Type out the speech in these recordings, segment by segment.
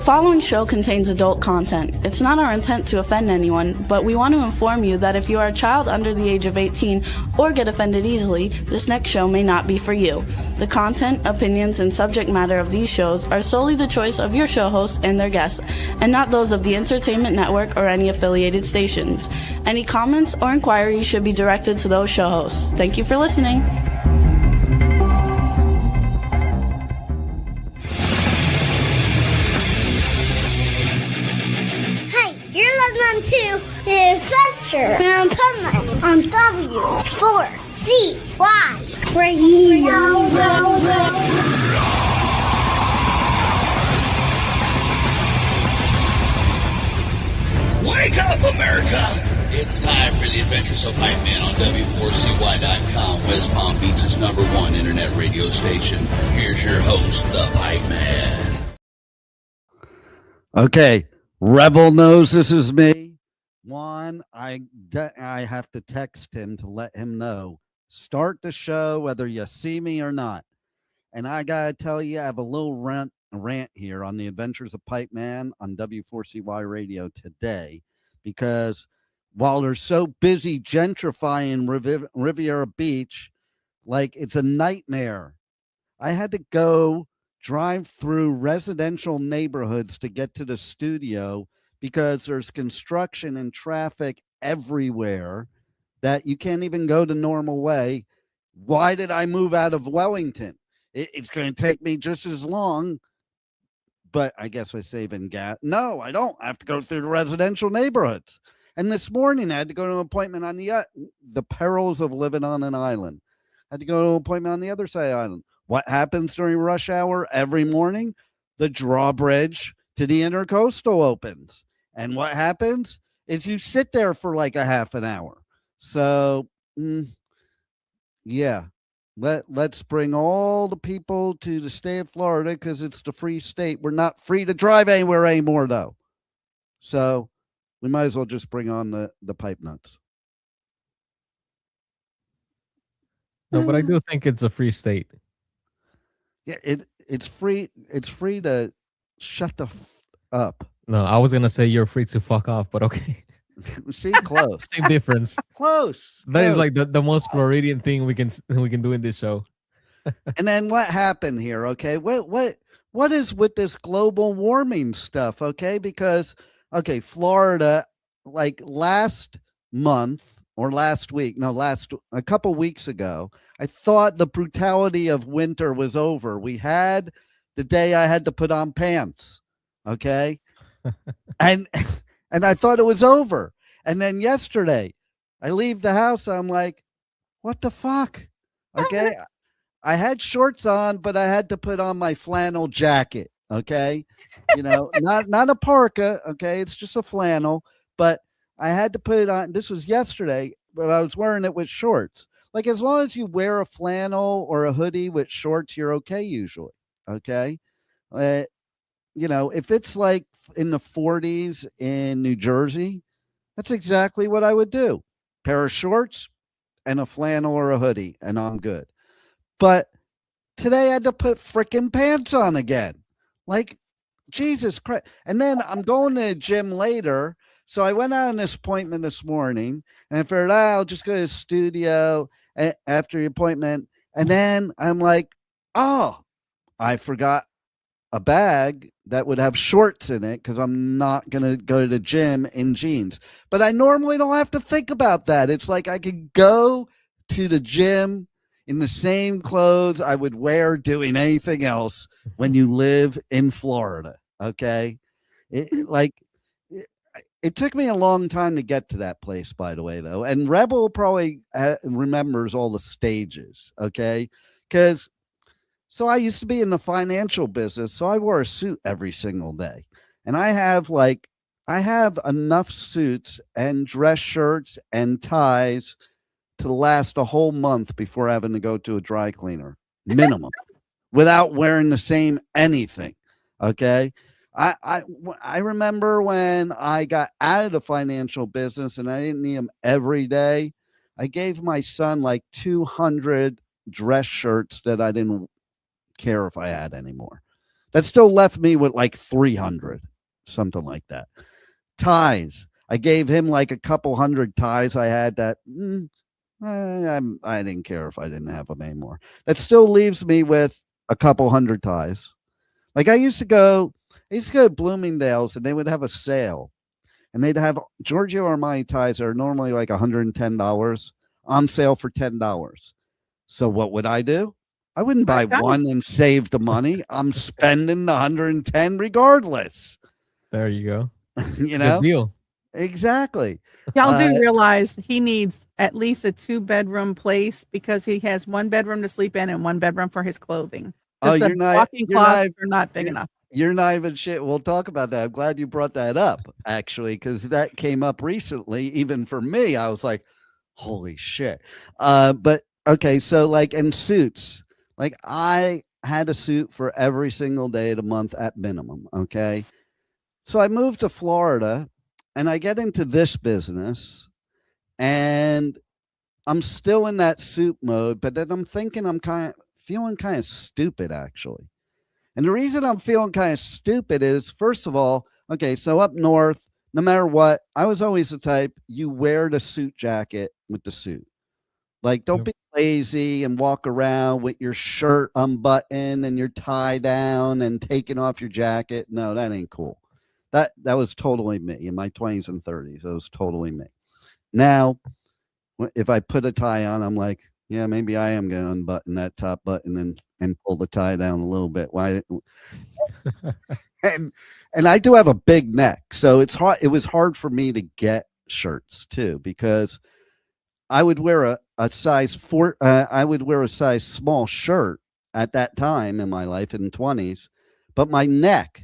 following show contains adult content. It's not our intent to offend anyone, but we want to inform you that if you are a child under the age of 18 or get offended easily, this next show may not be for you. The content, opinions, and subject matter of these shows are solely the choice of your show hosts and their guests, and not those of the Entertainment Network or any affiliated stations. Any comments or inquiries should be directed to those show hosts. Thank you for listening. To the Censure and Pipeman on W4CY Radio. Wake up, America! It's time for the Adventures of Pipeman on W4CY.com, West Palm Beach's #1 internet radio station. Here's your host, the Pipeman. Okay, Rebel knows this is me. One, I have to text him to let him know. Start the show whether you see me or not. And I got to tell you, I have a little rant here on the Adventures of Pipeman on W4CY Radio today, because while they're so busy gentrifying Riviera Beach, like it's a nightmare. I had to go drive through residential neighborhoods to get to the studio because there's construction and traffic everywhere that you can't even go the normal way. Why did I move out of Wellington? It's going to take me just as long, but I guess I save in gas. No, I don't. I have to go through the residential neighborhoods. And this morning I had to go to an appointment on the perils of living on an island. I had to go to an appointment on the other side of the island. What happens during rush hour every morning? The drawbridge to the intercoastal opens. And what happens is you sit there for like a half an hour. So, yeah, let's bring all the people to the state of Florida because it's the free state. We're not free to drive anywhere anymore, though. So we might as well just bring on the pipe nuts. No, but I do think it's a free state. Yeah, it's free. It's free to shut the up. No, I was gonna say you're free to fuck off, but okay. See, close. Same difference. Close. That is like the most Floridian thing we can do in this show. And then what happened here? Okay, what is with this global warming stuff? Okay, because Florida, like last month or a couple weeks ago, I thought the brutality of winter was over. We had the day I had to put on pants. Okay. and I thought it was over. And then yesterday I leave the house. I'm like, what the fuck? Okay. I had shorts on, but I had to put on my flannel jacket. Okay. Not a parka. Okay. It's just a flannel, but I had to put it on. This was yesterday, but I was wearing it with shorts. Like, as long as you wear a flannel or a hoodie with shorts, you're okay usually. Okay. If it's like in the 40s in New Jersey, that's exactly what I would do. Pair of shorts and a flannel or a hoodie, and I'm good. But today I had to put freaking pants on again. Like, Jesus Christ. And then I'm going to the gym later. So I went out on this appointment this morning, and I figured, I'll just go to the studio after the appointment. And then I'm like, oh, I forgot a bag that would have shorts in it because I'm not going to go to the gym in jeans. But I normally don't have to think about that. It's like I could go to the gym in the same clothes I would wear doing anything else when you live in Florida. Okay. It took me a long time to get to that place, by the way, though. And Rebel probably remembers all the stages. Okay. So I used to be in the financial business, so I wore a suit every single day. And I have enough suits and dress shirts and ties to last a whole month before having to go to a dry cleaner, minimum, without wearing the same anything. Okay. I remember when I got out of the financial business and I didn't need them every day. I gave my son like 200 dress shirts that I didn't care if I had anymore. That still left me with like 300, something like that. Ties. I gave him like a couple hundred ties I had that I didn't care if I didn't have them anymore. That still leaves me with a couple hundred ties. Like I used to go to Bloomingdale's and they would have a sale and they'd have Giorgio Armani ties that are normally like $110 on sale for $10. So what would I do? I wouldn't buy one and save the money. I'm spending the 110 regardless. There you go. You know? Good deal. Exactly. Y'all do realize he needs at least a 2-bedroom place because he has 1 bedroom to sleep in and 1 bedroom for his clothing. Oh, the walk-in closets are not big enough. You're not even shit. We'll talk about that. I'm glad you brought that up, actually, because that came up recently. Even for me, I was like, holy shit. But okay, so like in suits, like I had a suit for every single day of the month at minimum. Okay. So I moved to Florida and I get into this business and I'm still in that suit mode, but then I'm thinking I'm feeling kind of stupid actually. And the reason I'm feeling kind of stupid is, first of all, okay, so up north, no matter what, I was always the type, you wear the suit jacket with the suit. Like, don't be lazy and walk around with your shirt unbuttoned and your tie down and taking off your jacket. No, that ain't cool. That was totally me in my 20s and 30s. That was totally me. Now, if I put a tie on, I'm like, yeah, maybe I am going to unbutton that top button and pull the tie down a little bit. Why? and I do have a big neck, so it's hard. It was hard for me to get shirts too because I would wear a size 4. I would wear a size small shirt at that time in my life in the 20s, but my neck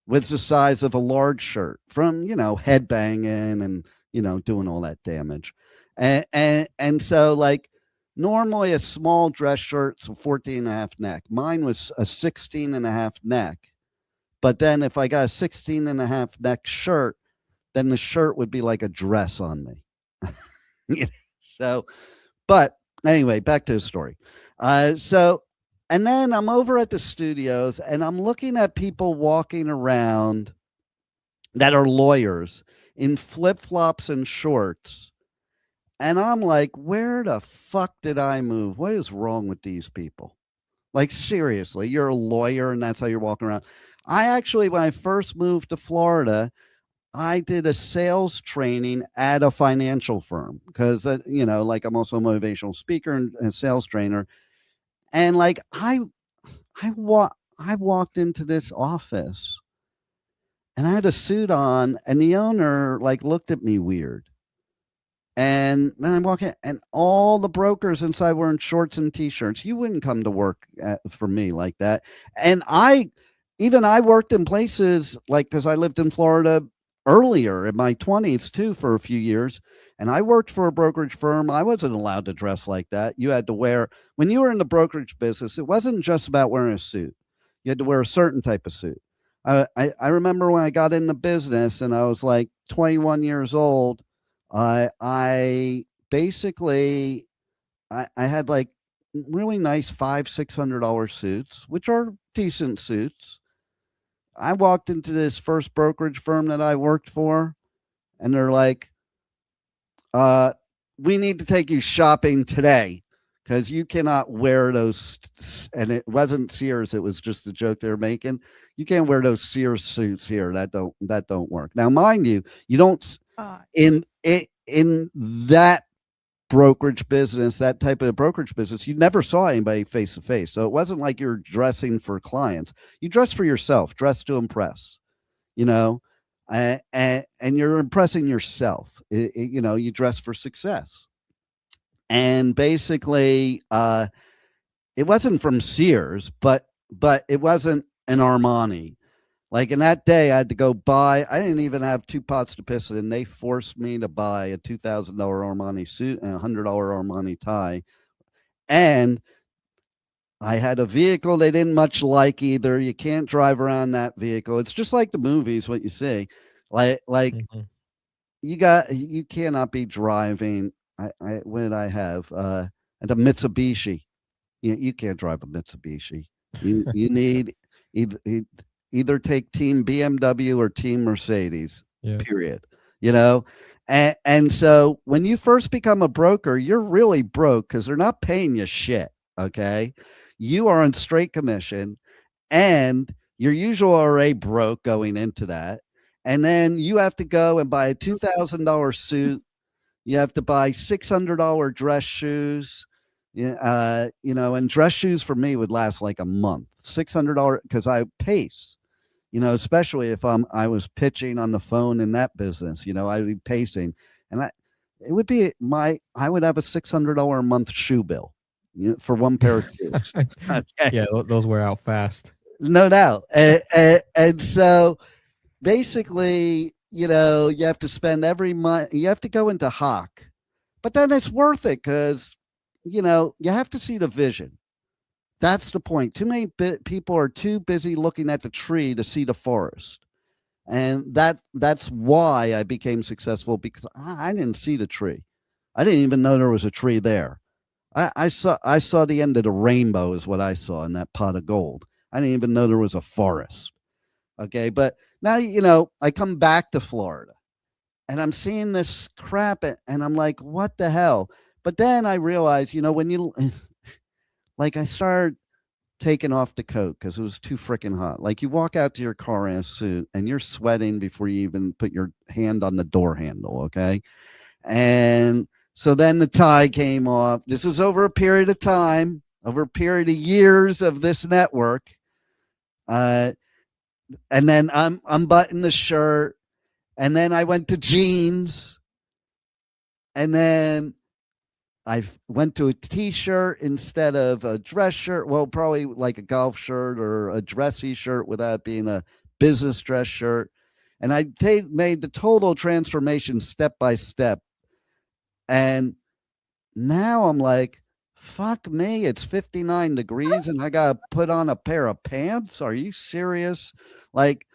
was the size of a large shirt from headbanging and doing all that damage, and so like. Normally a small dress shirt's a 14 and a half neck. Mine was a 16 and a half neck. But then if I got a 16 and a half neck shirt, then the shirt would be like a dress on me. So, but anyway, back to the story. And then I'm over at the studios and I'm looking at people walking around that are lawyers in flip-flops and shorts. And I'm like, where the fuck did I move? What is wrong with these people? Like, seriously, you're a lawyer and that's how you're walking around. I actually, when I first moved to Florida, I did a sales training at a financial firm because, like I'm also a motivational speaker and a sales trainer. And like, I walked into this office and I had a suit on and the owner like looked at me weird. And then I walk in, and all the brokers inside were in shorts and t-shirts. You wouldn't come to work for me like that. And I worked in places like, because I lived in Florida earlier in my 20s too for a few years. And I worked for a brokerage firm. I wasn't allowed to dress like that. You had to wear, when you were in the brokerage business, it wasn't just about wearing a suit. You had to wear a certain type of suit. I remember when I got into business and I was like 21 years old. I basically I had like really nice $500-$600 suits, which are decent suits. I walked into this first brokerage firm that I worked for, and they're like, we need to take you shopping today because you cannot wear those. And it wasn't Sears; it was just a joke they're making. You can't wear those Sears suits here. That don't work. Now, mind you, you don't in that brokerage business, that type of brokerage business, you never saw anybody face to face. So it wasn't like you're dressing for clients. You dress for yourself, dress to impress, and you're impressing yourself. You dress for success. And basically, it wasn't from Sears, but it wasn't an Armani. Like in that day, I had to go buy, I didn't even have 2 pots to piss in. They forced me to buy a $2,000 Armani suit and a $100 Armani tie. And I had a vehicle they didn't much like either. You can't drive around that vehicle. It's just like the movies, what you see. You cannot be driving. What did I have? At a Mitsubishi. You can't drive a Mitsubishi. You need either take team BMW or team Mercedes, Yeah. period. You know, and so when you first become a broker, you're really broke because they're not paying you shit. Okay. You are on straight commission and you're usually already broke going into that. And then you have to go and buy a $2,000 suit. You have to buy $600 dress shoes. And dress shoes for me would last like a month. $600 because I pace. Especially if I was pitching on the phone in that business, I'd be pacing, and I would have a $600 a month shoe bill, for one pair of shoes. Okay. Yeah, those wear out fast. No doubt. And so basically, you have to spend every month, you have to go into Hawk, but then it's worth it because, you have to see the vision. That's the point. Too many people are too busy looking at the tree to see the forest. And that's why I became successful, because I didn't see the tree. I didn't even know there was a tree there. I saw the end of the rainbow is what I saw in that pot of gold. I didn't even know there was a forest. Okay, but now I come back to Florida and I'm seeing this crap and I'm like, what the hell? But then I realized, when you like I started taking off the coat because it was too freaking hot. Like you walk out to your car in a suit and you're sweating before you even put your hand on the door handle. Okay. And so then the tie came off. This was over a period of time, over a period of years of this network. And then I'm unbuttoned the shirt. And then I went to jeans. And then I went to a t-shirt instead of a dress shirt. Well, probably like a golf shirt or a dressy shirt without being a business dress shirt. And I made the total transformation step by step. And now I'm like, fuck me, it's 59 degrees and I got to put on a pair of pants. Are you serious? Like,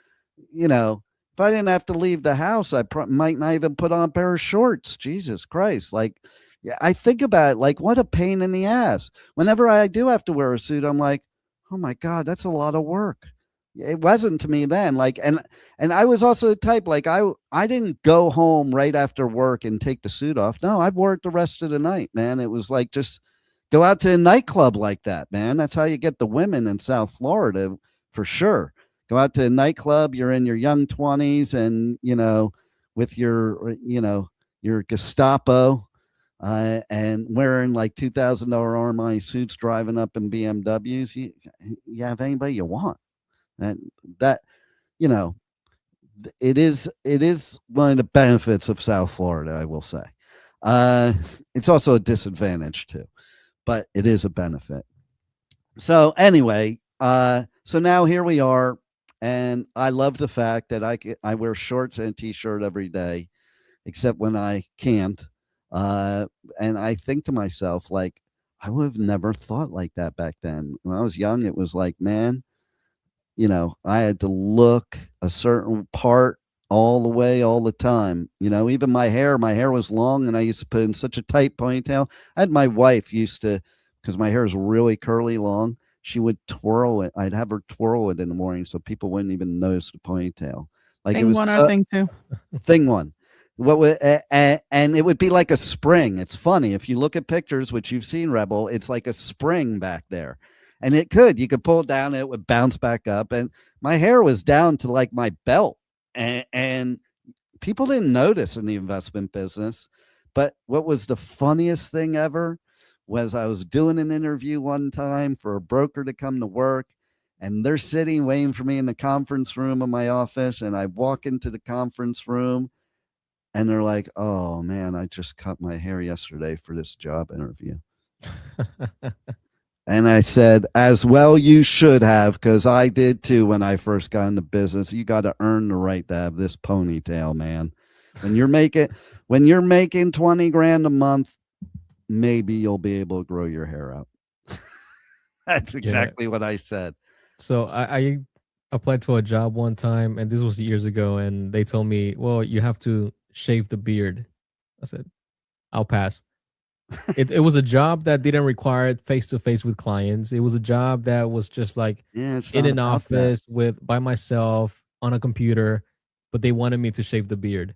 if I didn't have to leave the house, I might not even put on a pair of shorts. Jesus Christ. Like, I think about it, like, what a pain in the ass. Whenever I do have to wear a suit, I'm like, oh my God, that's a lot of work. It wasn't to me then. Like, and I was also the type, like, I didn't go home right after work and take the suit off. No, I wore it the rest of the night, man. It was like, just go out to a nightclub like that, man. That's how you get the women in South Florida for sure. Go out to a nightclub, you're in your young 20s and, with your Gestapo, and wearing like $2,000 Armani suits, driving up in BMWs, you have anybody you want. That it is one of the benefits of South Florida, I will say. It's also a disadvantage too, but it is a benefit. So anyway, so now here we are, and I love the fact that I wear shorts and a t-shirt every day, except when I can't. And I think to myself, like, I would have never thought like that back then. When I was young, it was like, man, I had to look a certain part all the way, all the time. Even my hair was long and I used to put in such a tight ponytail. I had my wife because my hair is really curly long, she would twirl it. I'd have her twirl it in the morning so people wouldn't even notice the ponytail. Like thing it was one or thing two. Thing one. And it would be like a spring. It's funny. If you look at pictures, which you've seen, Rebel, it's like a spring back there. And you could pull it down and it would bounce back up. And my hair was down to like my belt. And people didn't notice in the investment business. But what was the funniest thing ever was I was doing an interview one time for a broker to come to work. And they're sitting waiting for me in the conference room of my office. And I walk into the conference room. And they're like, oh, man, I just cut my hair yesterday for this job interview. And I said, as well, you should have, because I did, too, when I first got into business. You got to earn the right to have this ponytail, man. When you're making 20 grand a month, maybe you'll be able to grow your hair out. That's exactly what I said. So I applied to a job one time, and this was years ago, and they told me, well, you have to shave the beard. I said, I'll pass. It was a job that didn't require face to face with clients. It was a job that was just like Yeah, it's in not an about that. office with by myself on a computer, but they wanted me to shave the beard.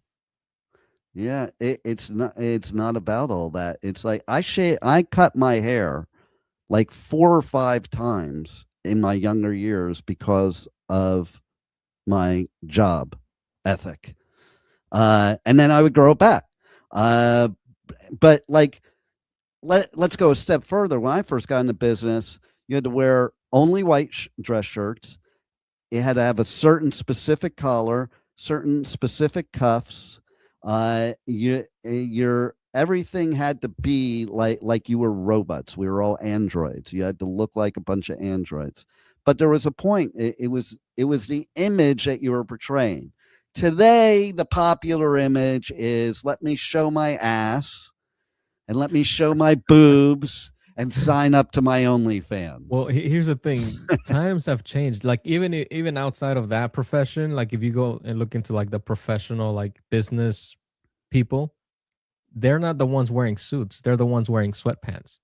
Yeah, it's not about all that. It's like I cut my hair like 4 or 5 times in my younger years because of my job ethic. And then I would grow it back. Uh, but like let's go a step further. When I first got into business, you had to wear only white dress shirts. It had to have a certain specific collar, certain specific cuffs. Your everything had to be like you were robots. We were all androids. You had to look like a bunch of androids. But there was a point. It was the image that you were portraying. Today, the popular image is let me show my ass and let me show my boobs and sign up to my OnlyFans. Well, here's the thing: times have changed. Like even outside of that profession, like if you go and look into like the professional like business people, they're not the ones wearing suits. They're the ones wearing sweatpants.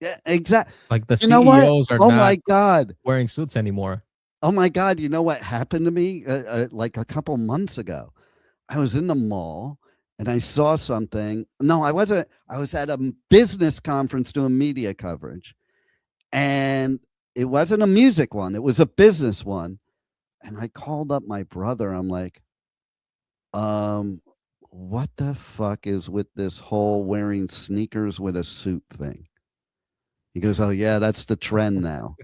Yeah, exactly. Like the You know what? CEOs are Oh not my God. wearing suits anymore. Oh my God. You know what happened to me like a couple months ago? I was in the mall and I saw something. No, I wasn't. I was at a business conference doing media coverage, and it wasn't a music one, it was a business one. And I called up my brother. I'm like, um, what the fuck is with this whole wearing sneakers with a suit thing? He goes, oh, yeah, that's the trend now.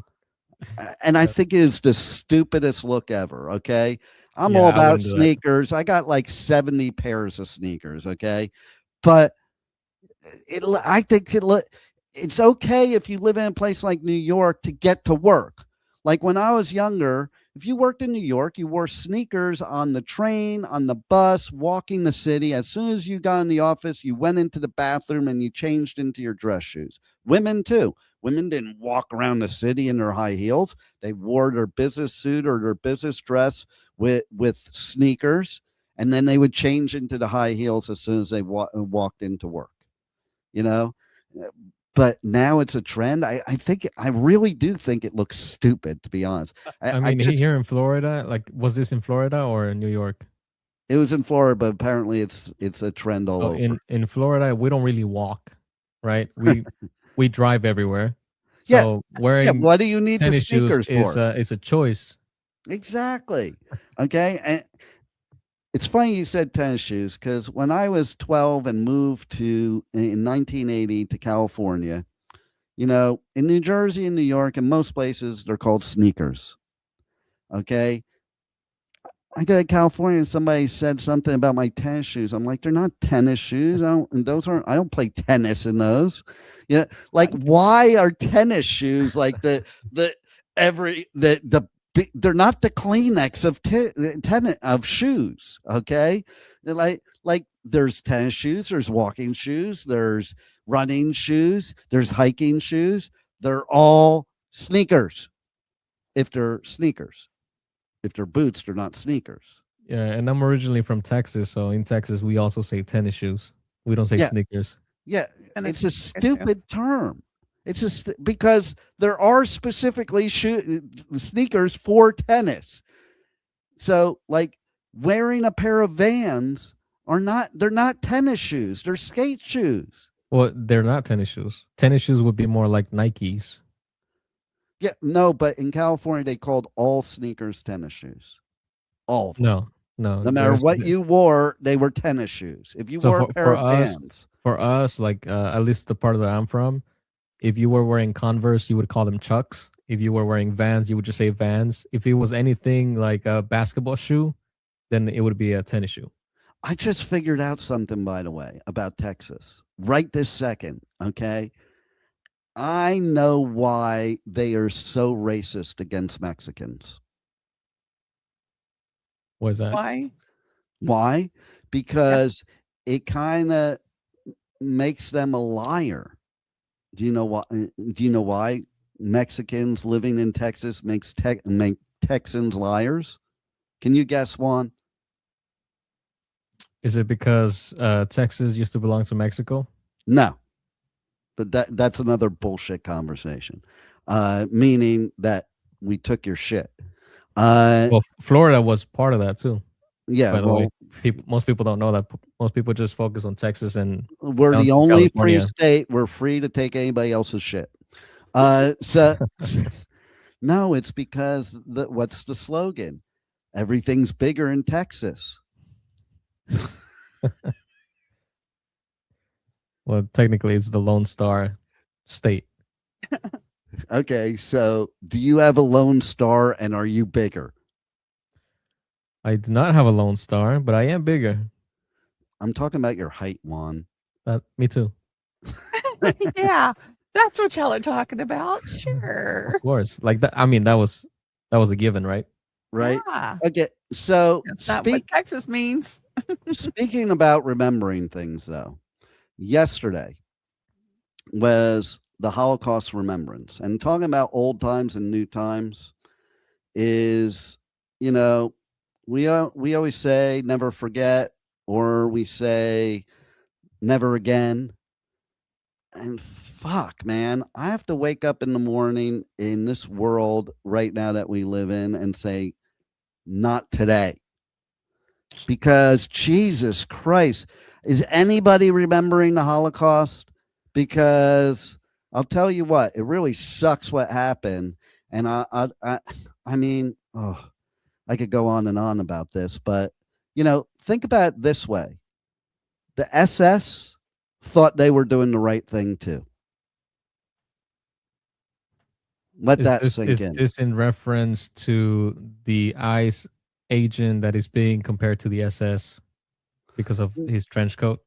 And I Yeah. think it is the stupidest look ever. Okay. I'm all Yeah, I about wouldn't do that. sneakers. I got like 70 pairs of sneakers. Okay. But I think it's okay if you live in a place like New York to get to work. Like when I was younger, if you worked in New York, you wore sneakers on the train, on the bus, walking the city. As soon as you got in the office, you went into the bathroom and you changed into your dress shoes. Women too. Women didn't walk around the city in their high heels. They wore their business suit or their business dress with sneakers, and then they would change into the high heels as soon as they walked into work. You know, but now it's a trend. I really do think it looks stupid, to be honest. I I mean, just here in Florida, like, was this in Florida or in New York? It was in Florida, but apparently it's a trend all So over. in Florida, we don't really walk, right? We drive everywhere. Yeah, So yeah. wearing What do you need the tennis shoes sneakers for? is a choice. Exactly. Okay. And it's funny you said tennis shoes because when I was 12 and moved in 1980 to California, in New Jersey and New York and most places, they're called sneakers. Okay. I got to California and somebody said something about my tennis shoes. I'm like, they're not tennis shoes. I don't play tennis in those. Yeah. Like, why are tennis shoes like they're not the Kleenex of shoes. Okay. They're like there's tennis shoes, there's walking shoes, there's running shoes, there's hiking shoes. They're all sneakers. If they're sneakers. If they're boots, they're not sneakers. Yeah, and I'm originally from Texas, so in Texas we also say tennis shoes. We don't say Yeah, sneakers. yeah. And It's a it's sneakers, too. stupid term. It's just because there are specifically sneakers for tennis. So, like wearing a pair of Vans they're not tennis shoes. They're skate shoes. Well, they're not tennis shoes. Tennis shoes would be more like Nikes. Yeah, no, but in California they called all sneakers tennis shoes. All of them. No, no. No matter what you wore, they were tennis shoes. If you So wore a pair of Vans, for us, like at least the part that I'm from, if you were wearing Converse, you would call them Chucks. If you were wearing Vans, you would just say Vans. If it was anything like a basketball shoe, then it would be a tennis shoe. I just figured out something, by the way, about Texas right this second. Okay. I know why they are so racist against Mexicans. What is that? Why? Why? Because it kind of makes them a liar. Do you know why? Do you know why Mexicans living in Texas make Texans liars? Can you guess, Juan? Is it because Texas used to belong to Mexico? No. but that's another bullshit conversation. Meaning that we took your shit. Well, Florida was part of that too. Yeah, By the well, way, most people don't know that. Most people just focus on Texas and we're down the to only California. free state. We're free to take anybody else's shit. So no, it's because what's the slogan? Everything's bigger in Texas. Well, technically, it's the Lone Star State. Okay, so do you have a Lone Star, and are you bigger? I do not have a Lone Star, but I am bigger. I'm talking about your height, Juan. Me too. Yeah, that's what y'all are talking about. Sure. Of course. Like that. I mean, that was a given, right? Right? Yeah. Okay, so That's not what Texas means. speaking about remembering things, though, yesterday was the Holocaust Remembrance, and talking about old times and new times is, you know, we always say never forget, or we say never again. And fuck, man, I have to wake up in the morning in this world right now that we live in and say, not today. Because Jesus Christ, is anybody remembering the Holocaust? Because I'll tell you what, it really sucks what happened. And I mean, I could go on and on about this, but think about it this way. The SS thought they were doing the right thing too. Let that sink in. Is this in reference to the ICE agent that is being compared to the SS because of his trench coat?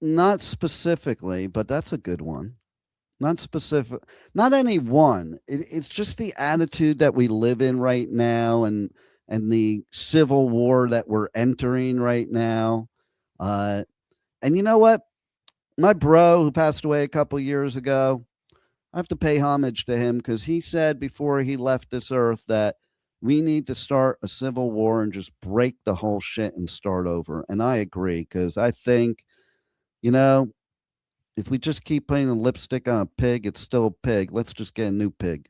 Not specifically, but that's a good one. Not specific, not any one. It's just the attitude that we live in right now, and the civil war that we're entering right now. And you know what? My bro who passed away a couple years ago, I have to pay homage to him because he said before he left this earth that we need to start a civil war and just break the whole shit and start over. And I agree, because I think, if we just keep putting a lipstick on a pig, it's still a pig. Let's just get a new pig.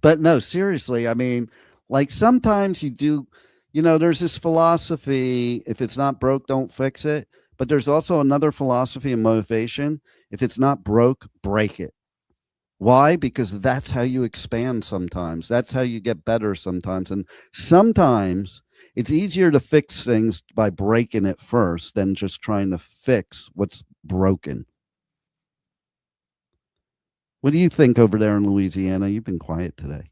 But no, seriously, I mean, like sometimes you do, there's this philosophy, if it's not broke, don't fix it. But there's also another philosophy and motivation. If it's not broke, break it. Why? Because that's how you expand sometimes. That's how you get better sometimes. And sometimes it's easier to fix things by breaking it first than just trying to fix what's broken. What do you think over there in Louisiana? You've been quiet today,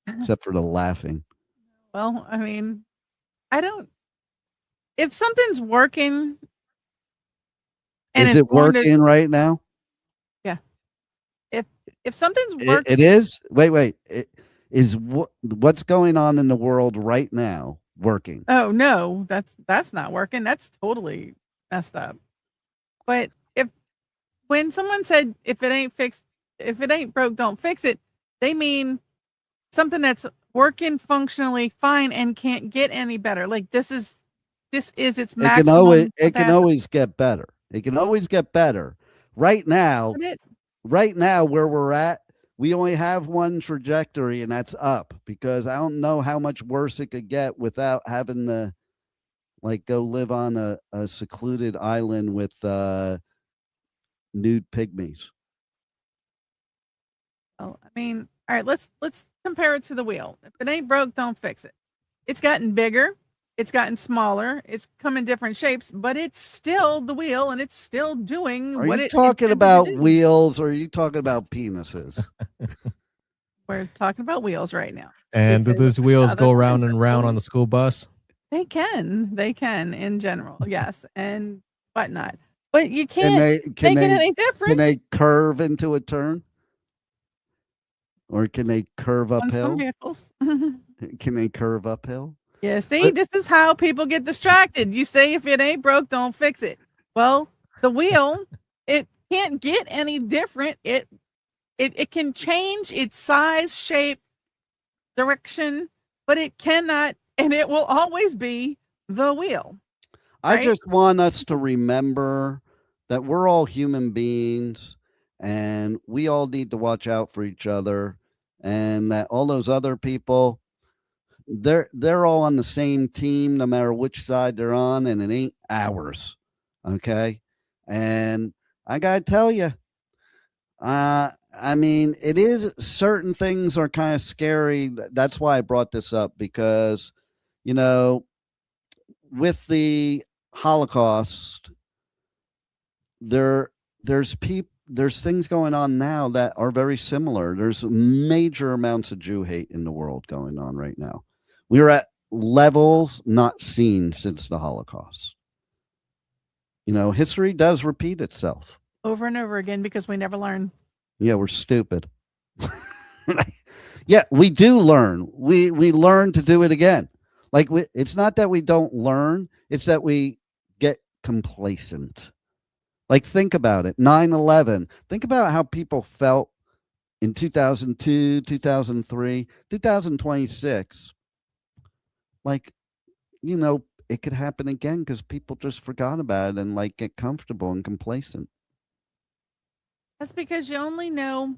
except for the laughing. Well, I mean, if something's working. And is it working right now? Yeah. If something's working. It is? Wait. Is what's going on in the world right now working? Oh, no, that's not working. That's totally messed up. But when someone said, if it ain't broke, don't fix it, they mean something that's working functionally fine and can't get any better. Like this is its maximum. It can always get better. It can always get better. Right now, where we're at, we only have one trajectory, and that's up, because I don't know how much worse it could get without having to go live on a secluded island with nude pygmies. Oh, I mean, all right, let's compare it to the wheel. If it ain't broke, don't fix it. It's gotten bigger. It's gotten smaller. It's come in different shapes, but it's still the wheel, and it's still doing what it. Are you talking about wheels, or are you talking about penises? We're talking about wheels right now. And do those wheels go round and round on the school bus? They can in general, yes, and whatnot. But you can't make it any different. Can they curve into a turn? Or can they curve uphill? On some vehicles. Can they curve uphill? Yeah, see, this is how people get distracted. You say, if it ain't broke, don't fix it. Well, the wheel, it can't get any different. It can change its size, shape, direction, but it cannot, and it will always be the wheel. Right? I just want us to remember that we're all human beings and we all need to watch out for each other, and that all those other people, they're all on the same team no matter which side they're on, and it ain't ours. Okay? And I got to tell you, I mean, it is, certain things are kind of scary. That's why I brought this up, because, you know, with the Holocaust, there's things going on now that are very similar. There's major amounts of Jew hate in the world going on right now. We're at levels not seen since the Holocaust. You know, history does repeat itself over and over again because we never learn. Yeah, we're stupid. Yeah, we do learn. We learn to do it again. Like, it's not that we don't learn, it's that we get complacent. Like, think about it. 9/11. Think about how people felt in 2002, 2003, 2026. Like, you know, it could happen again because people just forgot about it and like get comfortable and complacent. That's because you only know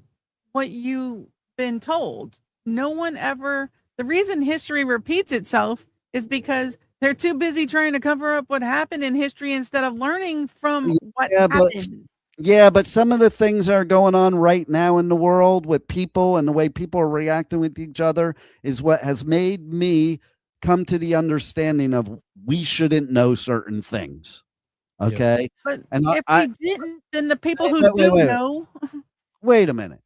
what you've been told. No one ever, the reason history repeats itself is because they're too busy trying to cover up what happened in history instead of learning from what happened. But some of the things that are going on right now in the world with people and the way people are reacting with each other is what has made me come to the understanding of we shouldn't know certain things. Okay. But and if we didn't, then the people who do know. Wait a minute.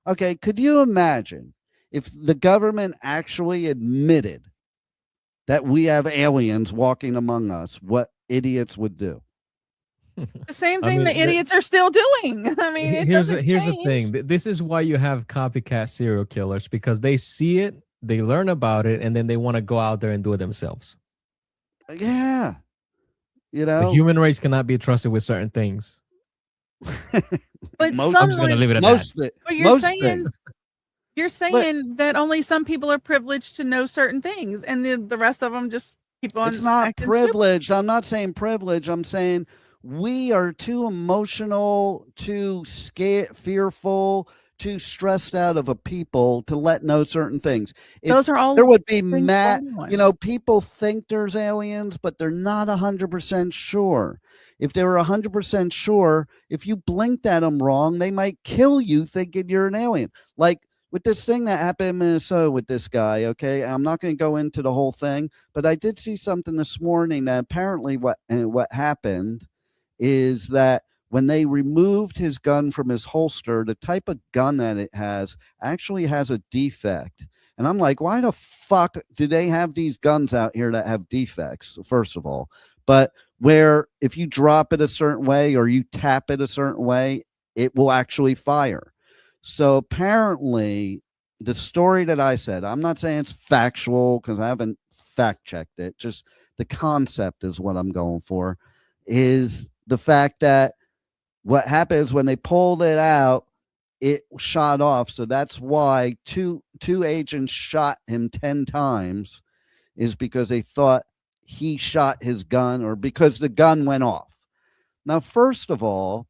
Okay. Could you imagine if the government actually admitted that we have aliens walking among us, what idiots would do? The same thing the idiots are still doing. I mean, here's the thing. This is why you have copycat serial killers, because they see it, they learn about it, and then they want to go out there and do it themselves. Yeah. You know, the human race cannot be trusted with certain things. But I'm just going to leave it at that. But you're saying that only some people are privileged to know certain things, and the rest of them just keep on. It's not privileged. I'm not saying privilege. I'm saying we are too emotional, too scared, fearful, too stressed out of a people to let know certain things. Those are all there would be you know, people think there's aliens, but they're not 100% sure. If they were 100% sure, if you blinked at them wrong, they might kill you thinking you're an alien. Like with this thing that happened in Minnesota with this guy, okay? I'm not going to go into the whole thing, but I did see something this morning that apparently what happened is that when they removed his gun from his holster, the type of gun that it has actually has a defect. And I'm like, why the fuck do they have these guns out here that have defects, first of all? But where if you drop it a certain way or you tap it a certain way, it will actually fire. So apparently the story that I said, I'm not saying it's factual because I haven't fact checked it. Just the concept is what I'm going for, is the fact that what happens when they pulled it out, it shot off. So that's why two agents shot him 10 times, is because they thought he shot his gun or because the gun went off. Now, first of all,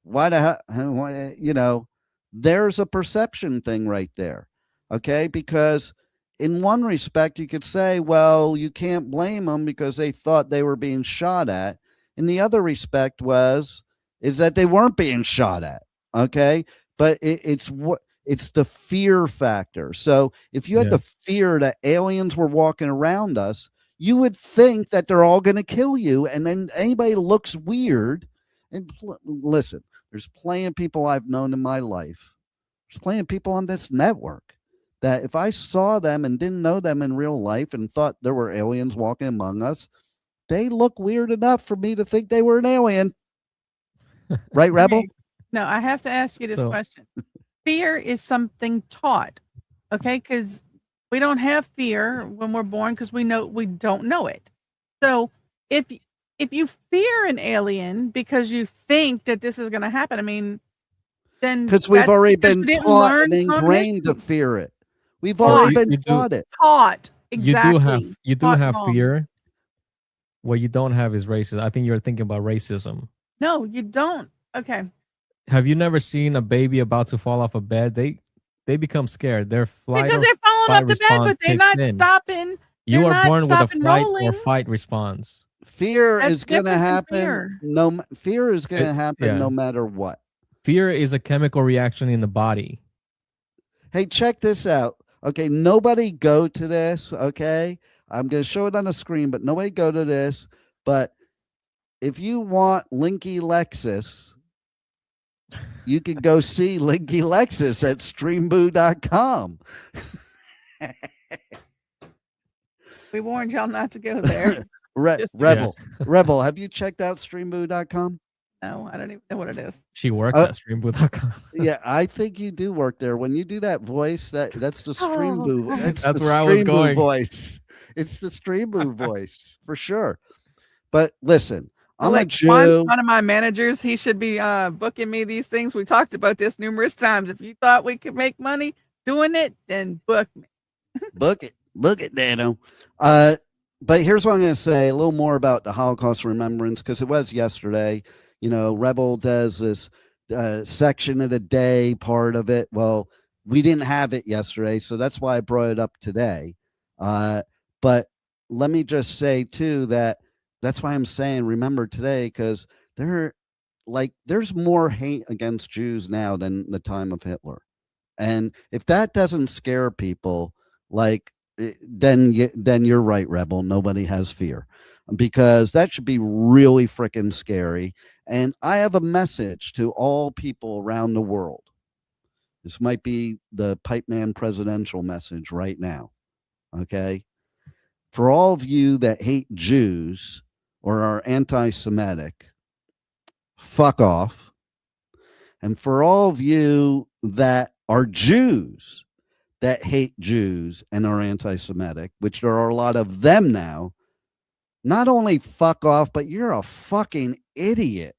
why the hell, you know, there's a perception thing right there. Okay. Because in one respect, you could say, well, you can't blame them because they thought they were being shot at. In the other respect is that they weren't being shot at. Okay. But it's the fear factor. So if you had the fear that aliens were walking around us, you would think that they're all going to kill you. And then anybody looks weird. And listen, there's plenty of people I've known in my life. There's plenty of people on this network that if I saw them and didn't know them in real life and thought there were aliens walking among us, they look weird enough for me to think they were an alien. Right, Rebel? No, I have to ask you this question. Fear is something taught, okay? Because we don't have fear when we're born because we don't know it. So if you fear an alien because you think that this is going to happen, I mean, then because we've already been taught and ingrained to fear it. We've already been taught it. Taught, exactly. You do have fear. What you don't have is racism. I think you're thinking about racism. No, you don't. Okay. Have you never seen a baby about to fall off a bed? They become scared. Their flight Because or they're falling fight off the bed, response but they're kicks not in. stopping. You They're are not born with a stopping flight or rolling. fight response. Fear That's is going to different than happen. fear. Fear is going to happen Yeah. no matter what. Fear is a chemical reaction in the body. Hey, check this out. Okay, nobody go to this. Okay, I'm going to show it on the screen, but nobody go to this. But if you want Linky Lexus, you can go see Linky Lexus at streamboo.com. We warned y'all not to go there. Rebel, have you checked out streamboo.com? No, I don't even know what it is. She works at streamboo.com. Yeah, I think you do work there. When you do that voice, that's the Streamboo. That's where I was going. Voice. It's the Streamboo voice for sure. But listen, I'm like a Jew. one of my managers, he should be booking me these things. We talked about this numerous times. If you thought we could make money doing it, then book me. Book it, Dano. But here's what I'm going to say a little more about the Holocaust Remembrance, because it was yesterday. You know, Rebel does this section of the day part of it. Well, we didn't have it yesterday, so that's why I brought it up today. But let me just say too that's why I'm saying remember today, because there's more hate against Jews now than the time of Hitler. And if that doesn't scare people, then you're right, Rebel. Nobody has fear, because that should be really freaking scary. And I have a message to all people around the world. This might be the Pipeman presidential message right now. Okay. For all of you that hate Jews or are anti-Semitic, fuck off. And for all of you that are Jews that hate Jews and are anti-Semitic, which there are a lot of them now, not only fuck off, but you're a fucking idiot.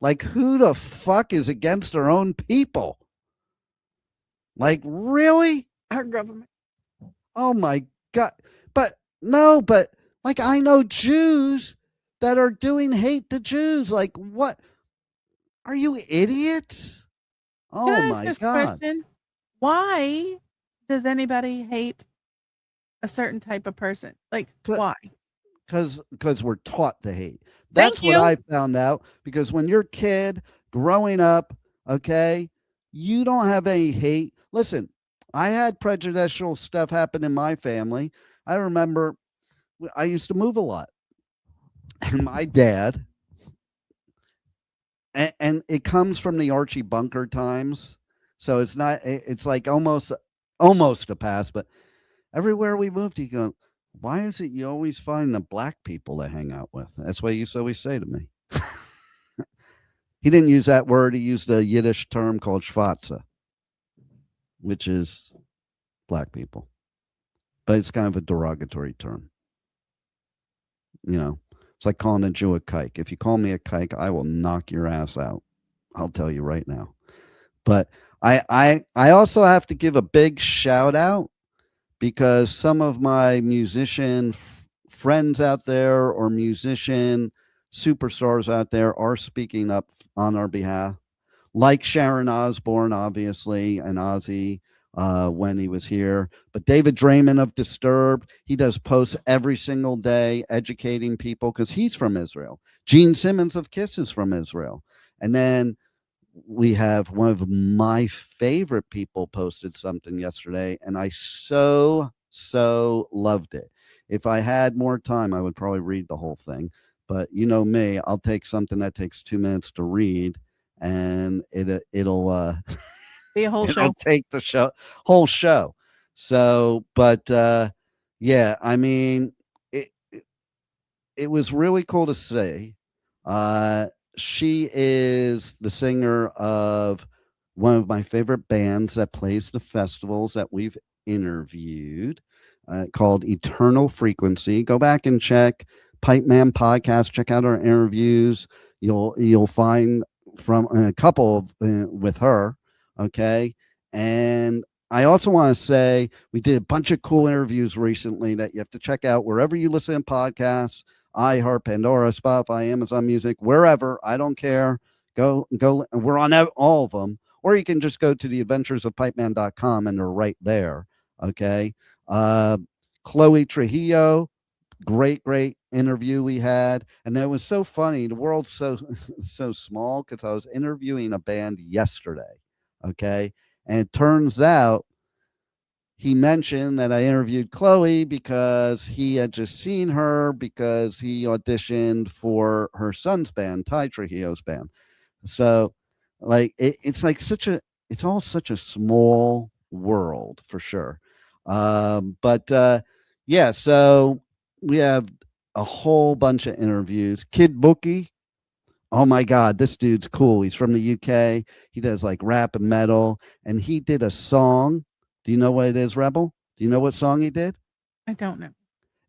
Like, who the fuck is against their own people? Like, really? Our government. Oh my God. But like, I know Jews that are doing hate to Jews. Like, what? Are you idiots? Oh my God. Question? Why does anybody hate a certain type of person? Like, why? Because we're taught to hate. That's what I found out. Because when you're a kid growing up, okay, you don't have any hate. Listen, I had prejudicial stuff happen in my family. I remember I used to move a lot. And my dad, and it comes from the Archie Bunker times. So it's not, it's like almost a pass, but everywhere we moved, he goes, why is it you always find the black people to hang out with? That's what he used to always say to me. He didn't use that word. He used a Yiddish term called schwarze, which is black people. But it's kind of a derogatory term. You know, it's like calling a Jew a kike. If you call me a kike, I will knock your ass out. I'll tell you right now. But I also have to give a big shout out, because some of my musician friends out there or musician superstars out there are speaking up on our behalf, like Sharon Osbourne, obviously, and Ozzy when he was here. But David Draymond of Disturbed, he does posts every single day educating people because he's from Israel. Gene Simmons of Kiss is from Israel. And then we have one of my favorite people posted something yesterday, and I so loved it. If I had more time, I would probably read the whole thing. But you know me, I'll take something that takes 2 minutes to read, and it'll be a whole show. It'll take the whole show. So, but yeah, I mean, it was really cool to see. She is the singer of one of my favorite bands that plays the festivals that we've interviewed, called Eternal Frequency. Go back and check Pipeman podcast. Check out our interviews. You'll find from a couple with her. Okay. And I also want to say we did a bunch of cool interviews recently that you have to check out wherever you listen to podcasts. iHeart, Pandora, Spotify, Amazon Music, wherever. I don't care. Go. We're on all of them. Or you can just go to theadventuresofpipeman.com and they're right there. Okay. Chloe Trujillo, great interview we had. And that was so funny. The world's so small because I was interviewing a band yesterday. Okay. And it turns out he mentioned that I interviewed Chloe because he had just seen her because he auditioned for her son's band, Ty Trujillo's band. So like it's all such a small world for sure. Yeah, so we have a whole bunch of interviews. Kid Bookie, oh my God, this dude's cool. He's from the UK. He does like rap and metal, and he did a song. Do you know what it is, Rebel? Do you know what song he did? I don't know.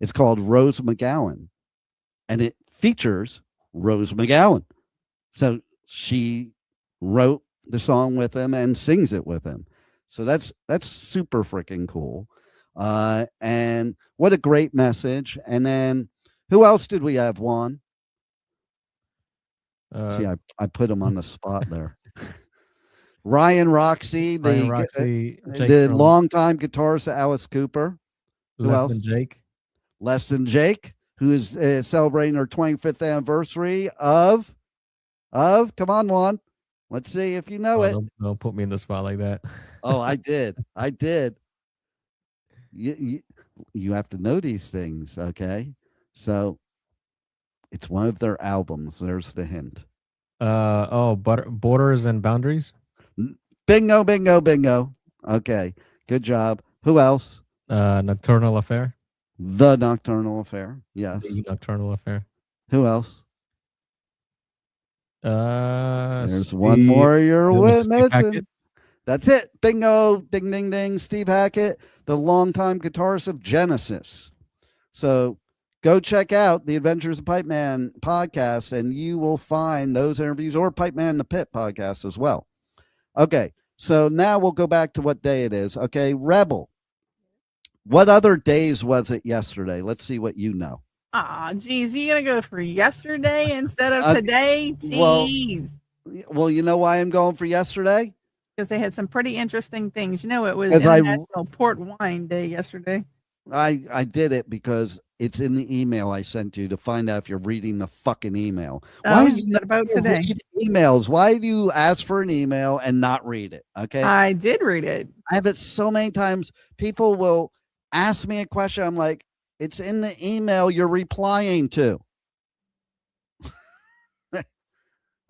It's called Rose McGowan, and it features Rose McGowan. So she wrote the song with him and sings it with him. So that's super freaking cool. And what a great message. And then who else did we have, Juan? See, I put him on the spot there. Ryan Roxy, the longtime guitarist of Alice Cooper. Who else? Less Than Jake, who is celebrating her 25th anniversary of come on, Juan. Let's see if you know it. Don't put me in the spot like that. Oh, I did. You have to know these things, okay? So it's one of their albums. There's the hint. Borders and Boundaries. Bingo. Okay, good job. Who else? Nocturnal Affair. The Nocturnal Affair. Yes. The Nocturnal Affair. Who else? There's one more you're missing. That's it. Bingo. Ding, ding, ding. Steve Hackett, the longtime guitarist of Genesis. So go check out the Adventures of Pipeman podcast, and you will find those interviews, or Pipeman in the Pit podcast as well. Okay, so now we'll go back to what day it is. Okay, Rebel, what other days was it yesterday? Let's see what you know. Geez, you gonna go for yesterday instead of today? Jeez. Well, you know why I'm going for yesterday? Because they had some pretty interesting things. You know, it was International Port Wine Day yesterday. I did it because it's in the email I sent you to find out if you're reading the fucking email. Why is it about today? Emails. Why do you ask for an email and not read it? Okay. I did read it. I have it so many times. People will ask me a question. I'm like, it's in the email you're replying to.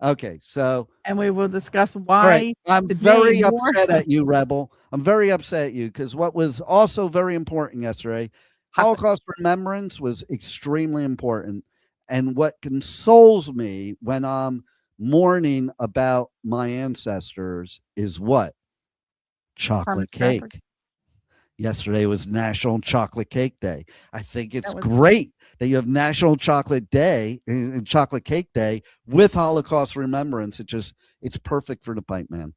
Okay, so and we will discuss why. Right. I'm very upset at you, Rebel. I'm very upset at you because what was also very important yesterday, Holocaust Remembrance, was extremely important. And what consoles me when I'm mourning about my ancestors is what? Chocolate cake. Yesterday was National Chocolate Cake Day. I think it's great that you have National Chocolate Day and Chocolate Cake Day with Holocaust Remembrance. It's perfect for the Pipeman.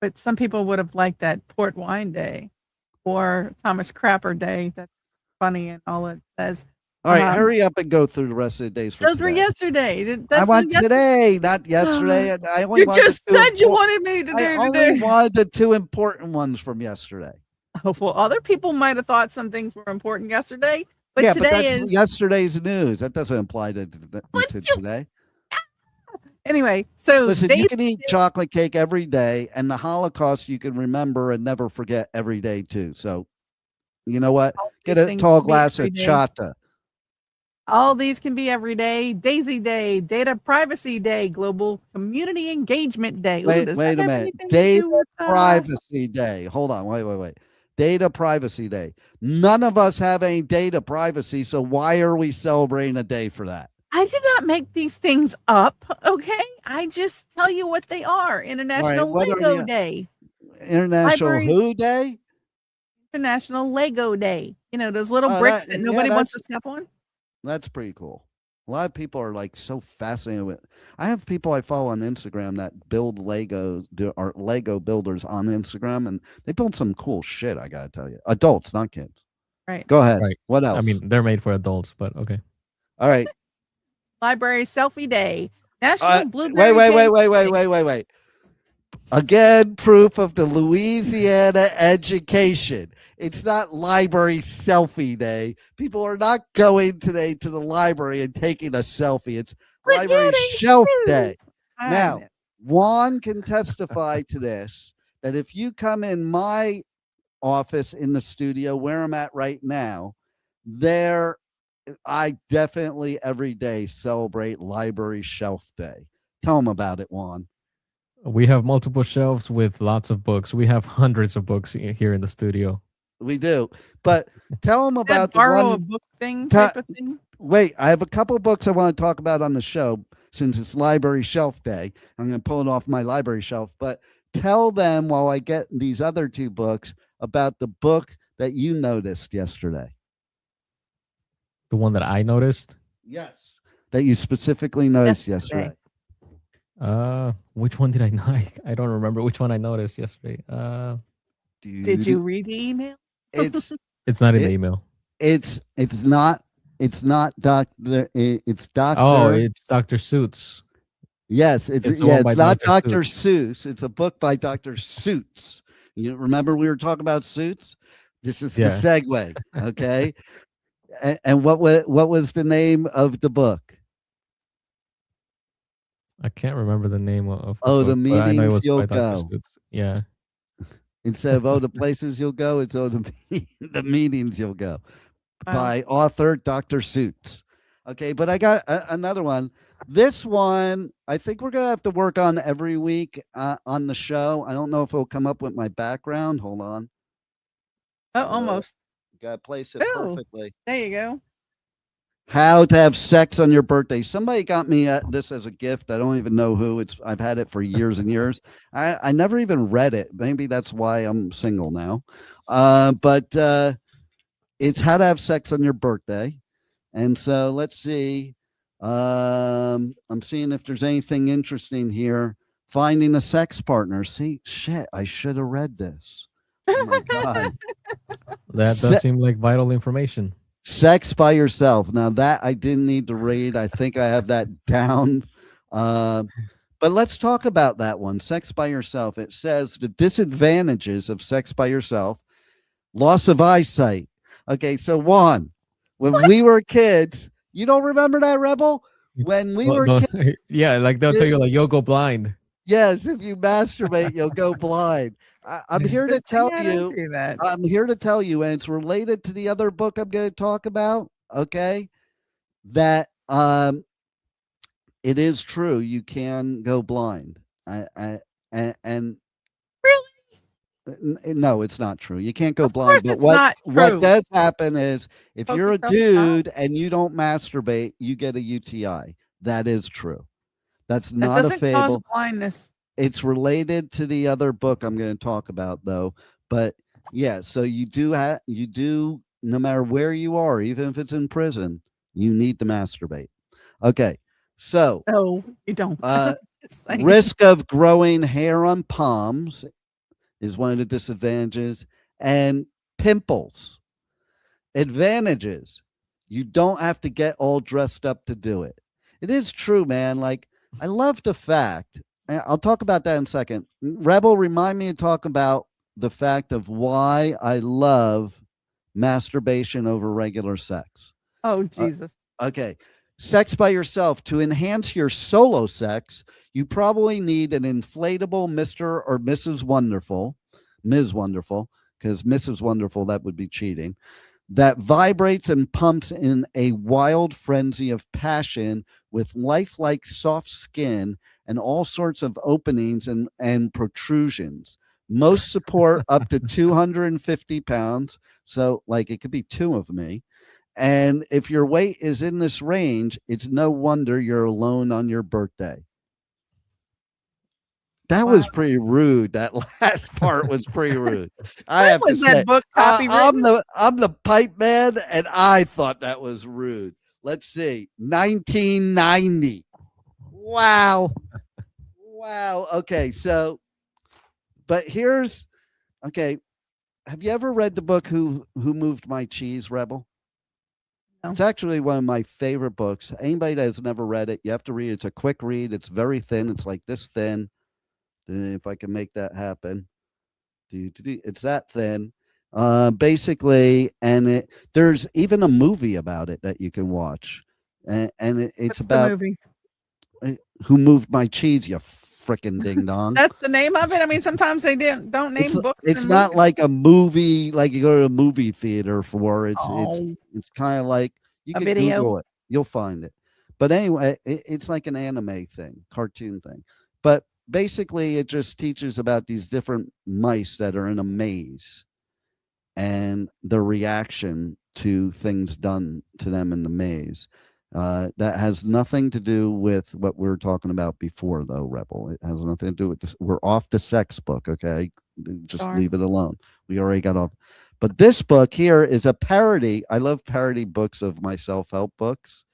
But some people would have liked that Port Wine Day or Thomas Crapper Day. That's funny and all it says. All right, hurry up and go through the rest of the days. Those were yesterday. I want today, not yesterday. You just said you wanted me to do today. I only wanted the two important ones from yesterday. Oh, well, other people might have thought some things were important yesterday, but yeah, today but that's is yesterday's news. That doesn't apply to today. Anyway, so listen, you can eat chocolate cake every day, and the Holocaust you can remember and never forget every day too. So, you know what? Get a tall glass of chata. All these can be every day. Daisy Day, Data Privacy Day, Global Community Engagement Day. Wait a minute. Data Privacy Day. Hold on. Wait. Data Privacy Day. None of us have any data privacy, so why are we celebrating a day for that? I did not make these things up, okay? I just tell you what they are. International Lego Day. International who day? International Lego Day. You know, those little bricks that nobody wants to step on? That's pretty cool. A lot of people are like so fascinated with. I have people I follow on Instagram that build Legos, are Lego builders on Instagram, and they build some cool shit. I gotta tell you, adults, not kids. Right. Go ahead. Right. What else? I mean, they're made for adults, but okay. All right. Library Selfie Day. National Blueberry Wait. Again, proof of the Louisiana education. It's not library selfie day. People are not going today to the library and taking a selfie. It's Quit library getting shelf sued. day. I Now, know. Juan can testify to this, that if you come in my office in the studio where I'm at right now, there I definitely every day celebrate library shelf day. Tell them about it, Juan. We have multiple shelves with lots of books. We have hundreds of books here in the studio. We do. But tell them That about the borrow a one. book thing type of thing. Wait, I have a couple books I want to talk about on the show since it's library shelf day. I'm going to pull it off my library shelf. But tell them while I get these other two books about the book that you noticed yesterday. The one that I noticed. Yes. That you specifically noticed yesterday. Which one did I know? I don't remember which one I noticed yesterday. Did you read the email? It's not in the email. It's not Doctor. It's Doctor. Oh, it's Dr. Suits. Yes, it's not Dr. Seuss. It's a book by Dr. Suits. You remember we were talking about Suits? This is the segue. Okay. and what was the name of the book? I can't remember the name of the book, meetings you'll go. Yeah. Instead of the places you'll go, it's the meetings you'll go. By author Dr. Suits. Okay, but I got another one. This one, I think we're gonna have to work on every week on the show. I don't know if it'll come up with my background. Hold on. Oh, almost. Gotta place it perfectly. There you go. How to have sex on your birthday. Somebody got me this as a gift. I don't even know who. I've had it for years and years. I never even read it. Maybe that's why I'm single now. But it's how to have sex on your birthday. And so let's see. I'm seeing if there's anything interesting here. Finding a sex partner. See, shit, I should have read this. Oh my God. That does seem like vital information. Sex by yourself. Now that I didn't need to read. I think I have that down. But let's talk about that one. Sex by yourself. It says the disadvantages of sex by yourself. Loss of eyesight. Okay, so Juan, when we were kids, you don't remember that, Rebel? When we were kids. Yeah, like they'll tell you like you'll go blind. Yes, if you masturbate, you'll go blind. I'm here to tell you. I'm here to tell you, and it's related to the other book I'm going to talk about. Okay, that it is true. You can go blind. And really, no, it's not true. You can't go blind. But what does happen is if you're a dude and you don't masturbate, you get a UTI. That is true. That's not a fable. Cause blindness. It's related to the other book I'm going to talk about, though. But yeah, so you do, no matter where you are, even if it's in prison, you need to masturbate. Okay, so no, you don't. Risk of growing hair on palms is one of the disadvantages, and pimples. Advantages: you don't have to get all dressed up to do it. It is true, man. Like, I love the fact. I'll talk about that in a second. Rebel, remind me to talk about the fact of why I love masturbation over regular sex. Oh, Jesus. Okay. Sex by yourself. To enhance your solo sex, you probably need an inflatable Mr. or Mrs. Wonderful, Ms. Wonderful, because Mrs. Wonderful, that would be cheating, that vibrates and pumps in a wild frenzy of passion with lifelike soft skin and all sorts of openings and protrusions. Most support up to 250 pounds. So, like, it could be two of me. And if your weight is in this range, it's no wonder you're alone on your birthday. That was pretty rude. That last part was pretty rude. I have to say, I'm the Pipeman, and I thought that was rude. Let's see, 1990. Wow. Okay, so, but okay. Have you ever read the book Who Moved My Cheese, Rebel? It's actually one of my favorite books. Anybody that has never read it, you have to read it. It's a quick read. It's very thin. It's like this thin. If I can make that happen. It's that thin. Basically, and there's even a movie about it that you can watch. And it's What's about the movie? Who Moved My Cheese, you frickin' ding dong. That's the name of it. I mean, sometimes they don't name books. It's in not movies. like a movie like you go to a movie theater for. It's kind of like you A can video? Google it, you'll find it. But anyway, it's like an anime thing, cartoon thing. But basically, it just teaches about these different mice that are in a maze and their reaction to things done to them in the maze. That has nothing to do with what we were talking about before, though, Rebel. It has nothing to do with this. We're off the sex book, okay? Just Darn. leave it alone. We already got off. But this book here is a parody. I love parody books of my self-help books.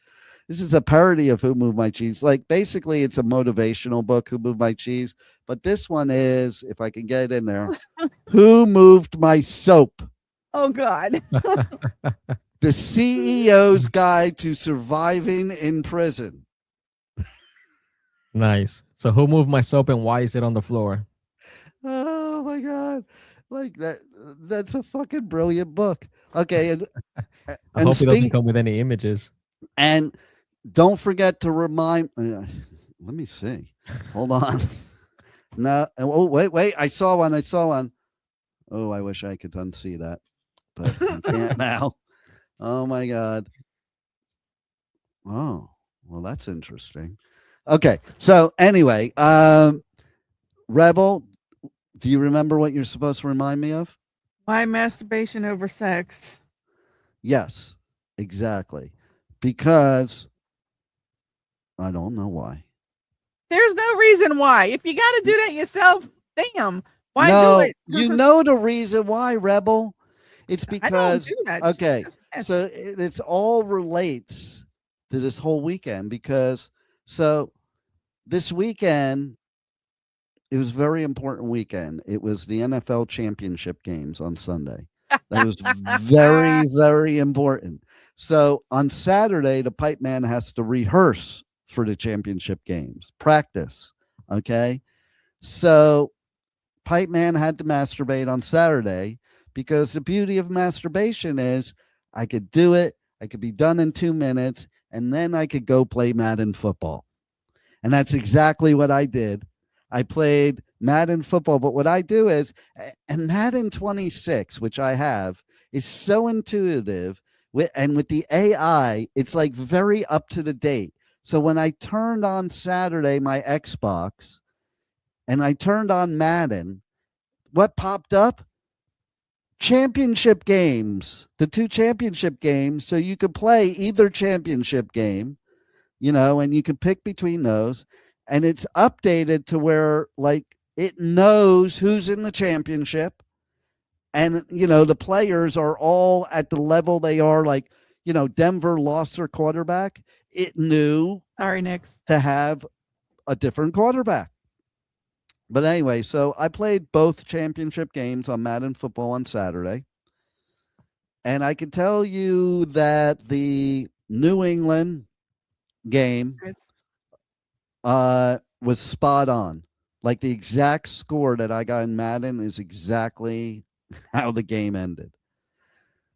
This is a parody of Who Moved My Cheese. Like, basically, it's a motivational book, Who Moved My Cheese. But this one is, if I can get it in there, Who Moved My Soap? Oh, God. The CEO's Guide to Surviving in Prison. Nice. So who moved my soap and why is it on the floor? Oh my God. Like that's a fucking brilliant book. Okay. I hope it doesn't come with any images. And don't forget to remind let me see. Hold on. No. Oh, wait. I saw one. Oh, I wish I could unsee that. But I can't now. Oh my God. Oh, well, that's interesting. Okay. So anyway, Rebel, do you remember what you're supposed to remind me of? Why masturbation over sex? Yes, exactly. Because I don't know why. There's no reason why. If you got to do that yourself, damn. Why No, do it? you know the reason why, Rebel. It's I don't because do that. okay, That's so it's all relates to this whole weekend because so this weekend it was a very important weekend. It was the NFL championship games on Sunday. That was very, very important. So on Saturday, the Pipeman has to rehearse for the championship games, practice. Okay. So Pipeman had to masturbate on Saturday because the beauty of masturbation is I could do it. I could be done in 2 minutes and then I could go play Madden football. And that's exactly what I did. I played Madden football, but what I do is, and Madden 26, which I have, is so intuitive. And with the AI, it's like very up to the date. So when I turned on Saturday my Xbox and I turned on Madden, what popped up? Championship games, the 2 championship games. So you could play either championship game, and you can pick between those. And it's updated to where like it knows who's in the championship. And, the players are all at the level they are. Like, Denver lost their quarterback. It knew sorry, Nix. to have a different quarterback. But anyway, so I played both championship games on Madden football on Saturday. And I can tell you that the New England game was spot on. Like the exact score that I got in Madden is exactly how the game ended.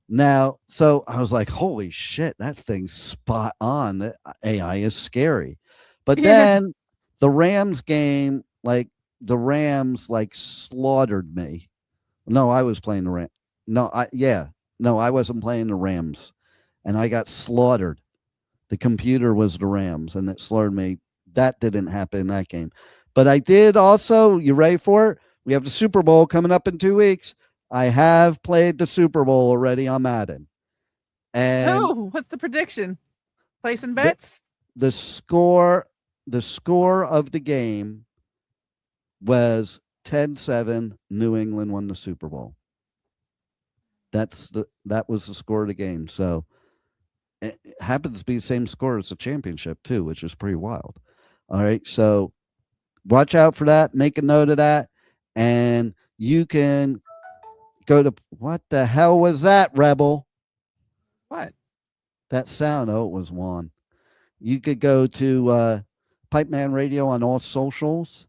Now, so I was like, holy shit, that thing's spot on. The AI is scary. But then the Rams game, like the Rams slaughtered me. No, I was playing the Rams. No, I wasn't playing the Rams. And I got slaughtered. The computer was the Rams and it slaughtered me. That didn't happen in that game. But I did also, you ready for it? We have the Super Bowl coming up in 2 weeks. I have played the Super Bowl already on Madden. And what's the prediction? Placing bets? The score of the game was 10-7. New England won the Super Bowl. That was the score of the game. So it happens to be the same score as the championship too, which is pretty wild. All right. So watch out for that. Make a note of that. And you can go to, what the hell was that, Rebel? What? That sound, it was Juan. You could go to Pipeman Radio on all socials,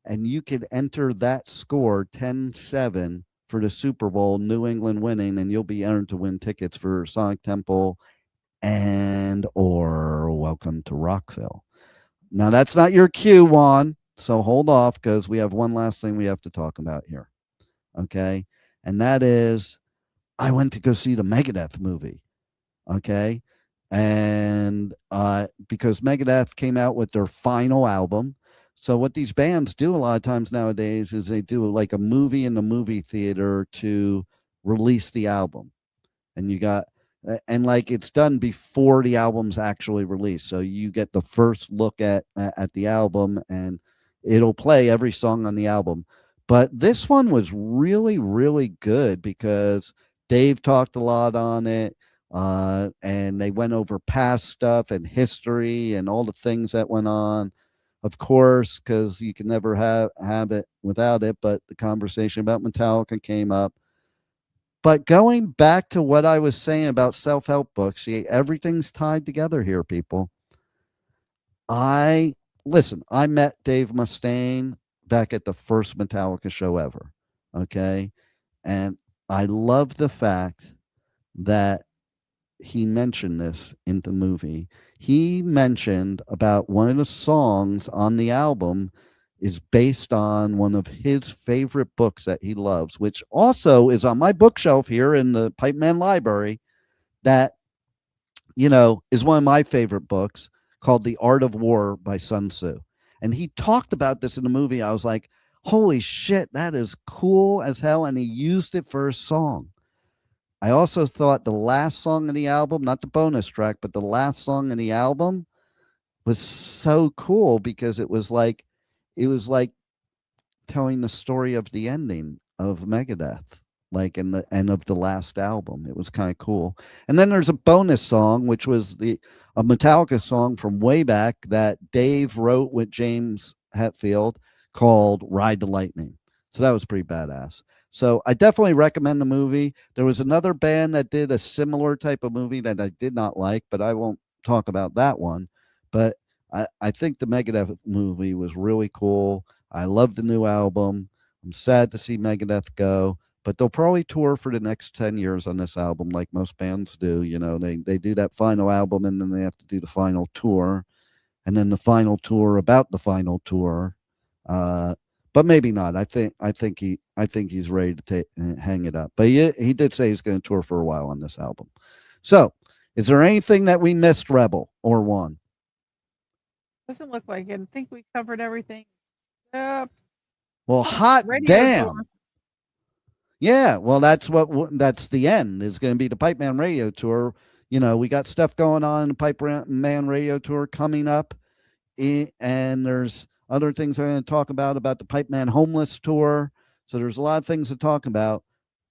and you could enter that score 10-7 for the Super Bowl, New England winning, and you'll be entered to win tickets for Sonic Temple and or Welcome to Rockville. Now, that's not your cue, Juan, so hold off because we have one last thing we have to talk about here. Okay? And that is I went to go see the Megadeth movie. Okay? And because Megadeth came out with their final album. So what these bands do a lot of times nowadays is they do like a movie in the movie theater to release the album. And you got, and like it's done before the album's actually released. So you get the first look at the album, and it'll play every song on the album. But this one was really, really good because Dave talked a lot on it. And they went over past stuff and history and all the things that went on. Of course, because you can never have it without it, but the conversation about Metallica came up. But going back to what I was saying about self-help books, see, everything's tied together here, people. I met Dave Mustaine back at the first Metallica show ever, okay? And I love the fact that he mentioned this in the movie. He mentioned about one of the songs on the album is based on one of his favorite books that he loves, which also is on my bookshelf here in the Pipeman library, that, is one of my favorite books, called The Art of War by Sun Tzu. And he talked about this in the movie. I was like, holy shit, that is cool as hell. And he used it for a song. I also thought the last song of the album, not the bonus track, but the last song of the album was so cool because it was like telling the story of the ending of Megadeth, like in the end of the last album. It was kind of cool. And then there's a bonus song, which was a Metallica song from way back that Dave wrote with James Hetfield called Ride the Lightning. So that was pretty badass. So I definitely recommend the movie. There was another band that did a similar type of movie that I did not like, but I won't talk about that one. But I think the Megadeth movie was really cool. I love the new album. I'm sad to see Megadeth go, but they'll probably tour for the next 10 years on this album like most bands do. They do that final album, and then they have to do the final tour, and then the final tour about the final tour. But maybe not. I think he's ready to hang it up. But he did say he's going to tour for a while on this album. So, is there anything that we missed, Rebel or Juan? Doesn't look like it. I think we covered everything. Well, hot damn. Tour. Yeah, well, that's the end. Is going to be the Pipeman Radio Tour. We got stuff going on in the Pipeman Radio Tour coming up, and there's other things I'm going to talk about the Pipeman Homeless Tour. So there's a lot of things to talk about.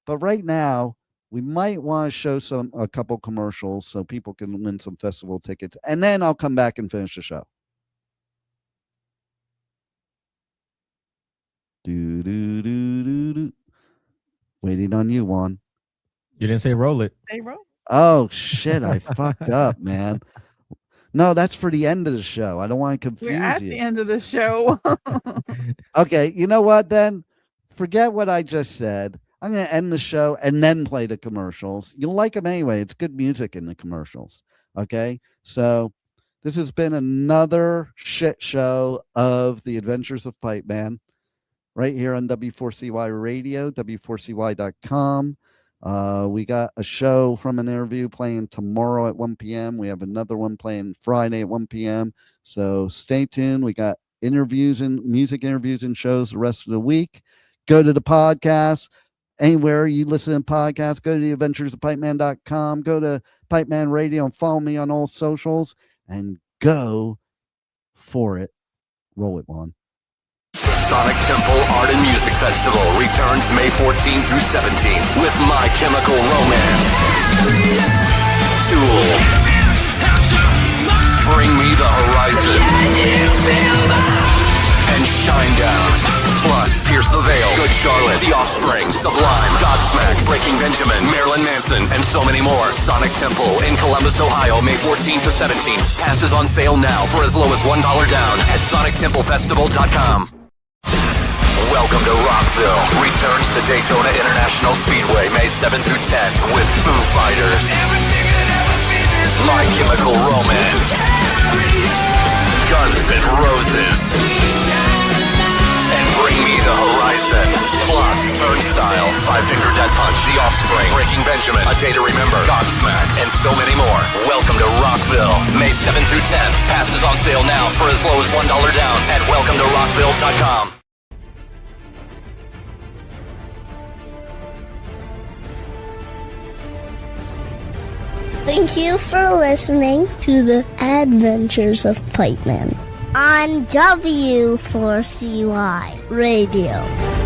But right now, we might want to show a couple commercials so people can win some festival tickets. And then I'll come back and finish the show. Waiting on you, Juan. You didn't say roll it. Say roll. Oh, shit. I fucked up, man. No, that's for the end of the show. I don't want to confuse you. We're at the end of the show. Okay, you know what then? Forget what I just said. I'm going to end the show and then play the commercials. You'll like them anyway. It's good music in the commercials. Okay? So this has been another shit show of the Adventures of Pipeman right here on W4CY Radio, W4CY.com. We got a show from an interview playing tomorrow at 1 p.m. We have another one playing Friday at 1 p.m. So stay tuned. We got music interviews and shows the rest of the week. Go to the podcast. Anywhere you listen to podcasts, go to the adventuresofpipeman.com, go to Pipeman Radio and follow me on all socials and go for it. Roll it, Juan. Sonic Temple Art and Music Festival returns May 14th through 17th with My Chemical Romance, Tool, Bring Me the Horizon, and Shinedown. Plus, Pierce the Veil, Good Charlotte, The Offspring, Sublime, Godsmack, Breaking Benjamin, Marilyn Manson, and so many more. Sonic Temple in Columbus, Ohio, May 14th to 17th. Passes on sale now for as low as $1 down at SonicTempleFestival.com. Welcome to Rockville. Returns to Daytona International Speedway May 7th through 10th with Foo Fighters, My Chemical Romance, Guns N' Roses, and Bring Me the Horizon. Plus, Turnstile, Five Finger Death Punch, The Offspring, Breaking Benjamin, A Day to Remember, Godsmack, and so many more. Welcome to Rockville, May 7th through 10th. Passes on sale now for as low as $1 down at WelcomeToRockville.com. Thank you for listening to the Adventures of Pipeman on W4CY Radio.